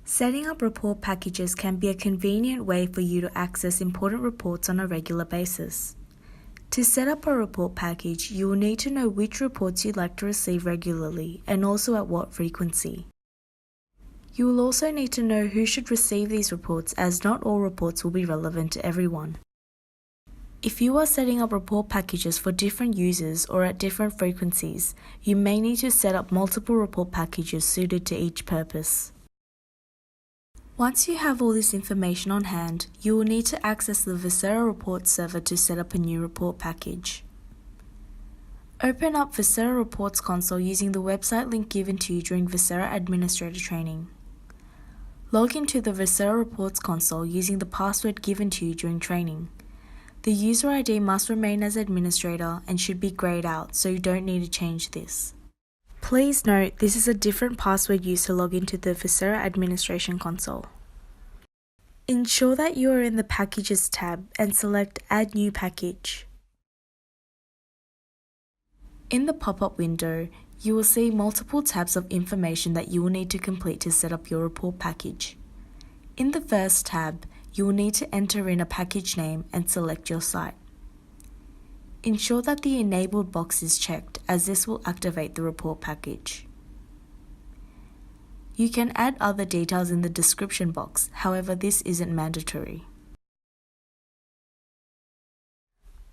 Setting up report packages can be a convenient way for you to access important reports on a regular basis. To set up a report package, you will need to know which reports you'd like to receive regularly and also at what frequency. You will also need to know who should receive these reports, as not all reports will be relevant to everyone. If you are setting up report packages for different users or at different frequencies, you may need to set up multiple report packages suited to each purpose. Once you have all this information on hand, you will need to access the Vocera Reports server to set up a new report package. Open up Vocera Reports console using the website link given to you during Vocera Administrator training. Log into the Vocera Reports console using the password given to you during training. The user ID must remain as administrator and should be grayed out, so you don't need to change this. Please note, this is a different password used to log into the Vocera Administration console. Ensure that you are in the Packages tab and select Add New Package. In the pop-up window, you will see multiple tabs of information that you will need to complete to set up your report package. In the first tab, you will need to enter in a package name and select your site. Ensure that the enabled box is checked, as this will activate the report package. You can add other details in the description box, however this isn't mandatory.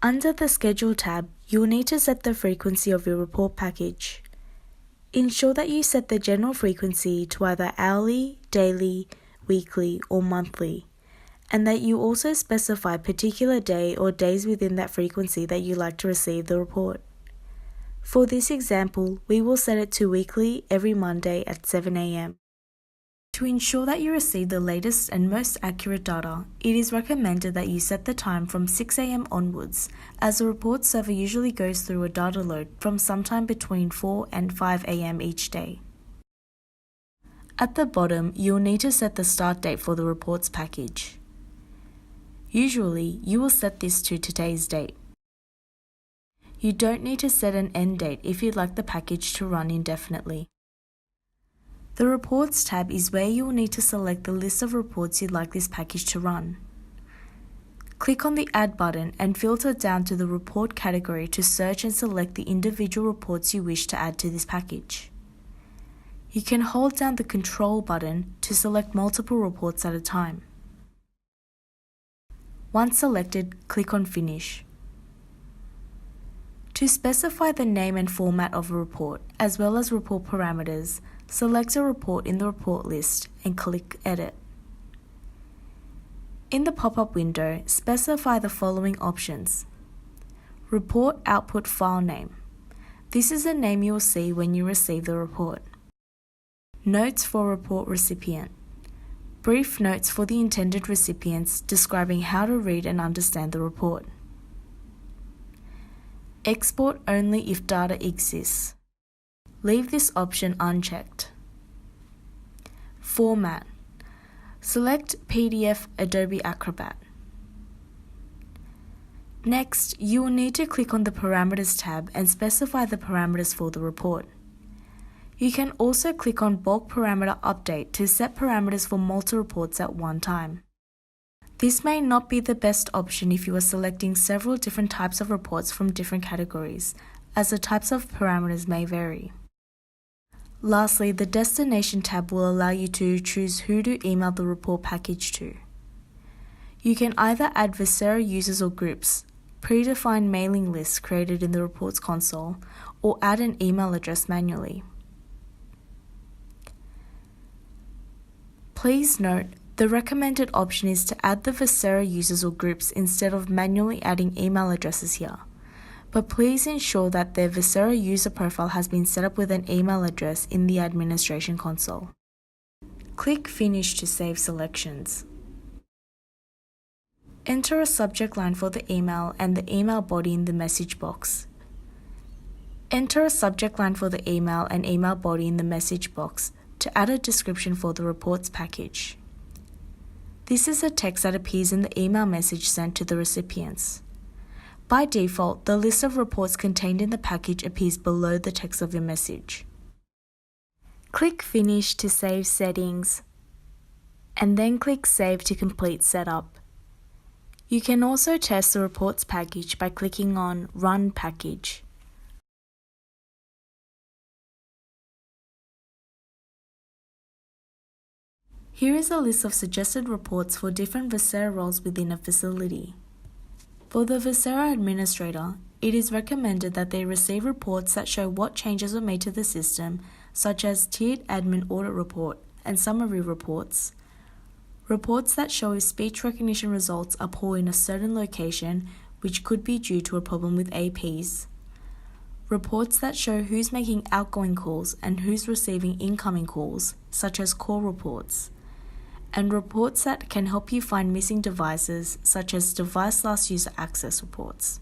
Under the Schedule tab, you will need to set the frequency of your report package. Ensure that you set the general frequency to either hourly, daily, weekly, or monthly, and that you also specify a particular day or days within that frequency that you like to receive the report. For this example, we will set it to weekly every Monday at 7 a.m. To ensure that you receive the latest and most accurate data, it is recommended that you set the time from 6 a.m. onwards, as the report server usually goes through a data load from sometime between 4 and 5 a.m. each day. At the bottom, you will need to set the start date for the reports package. Usually, you will set this to today's date. You don't need to set an end date if you'd like the package to run indefinitely. The Reports tab is where you will need to select the list of reports you'd like this package to run. Click on the Add button and filter down to the report category to search and select the individual reports you wish to add to this package. You can hold down the Control button to select multiple reports at a time. Once selected, click on Finish. To specify the name and format of a report, as well as report parameters, select a report in the report list and click Edit. In the pop-up window, specify the following options. Report Output File Name. This is the name you will see when you receive the report. Notes for report recipient. Brief notes for the intended recipients describing how to read and understand the report. Export only if data exists. Leave this option unchecked. Format. Select PDF Adobe Acrobat. Next, you will need to click on the Parameters tab and specify the parameters for the report. You can also click on Bulk Parameter Update to set parameters for multiple reports at one time. This may not be the best option if you are selecting several different types of reports from different categories, as the types of parameters may vary. Lastly, the Destination tab will allow you to choose who to email the report package to. You can either add Vocera users or groups, predefined mailing lists created in the Reports console, or add an email address manually. Please note, the recommended option is to add the Vocera users or groups instead of manually adding email addresses here. But please ensure that their Vocera user profile has been set up with an email address in the Administration console. Click Finish to save selections. Enter a subject line for the email and the email body in the message box. Enter a subject line for the email and email body in the message box to add a description for the reports package. This is the text that appears in the email message sent to the recipients. By default, the list of reports contained in the package appears below the text of your message. Click Finish to save settings. and then click Save to complete setup. You can also test the reports package by clicking on Run Package. Here is a list of suggested reports for different Vocera roles within a facility. For the Vocera administrator, it is recommended that they receive reports that show what changes were made to the system, such as tiered admin audit report and summary reports. Reports that show if speech recognition results are poor in a certain location, which could be due to a problem with APs. Reports that show who's making outgoing calls and who's receiving incoming calls, such as call reports. And reports that can help you find missing devices, such as device last user access reports.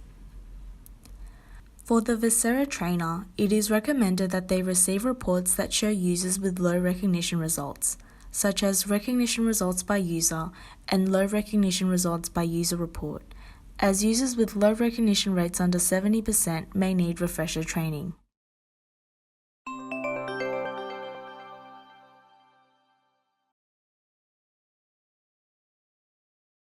For the Vocera trainer, it is recommended that they receive reports that show users with low recognition results, such as recognition results by user and low recognition results by user report, as users with low recognition rates under 70% may need refresher training.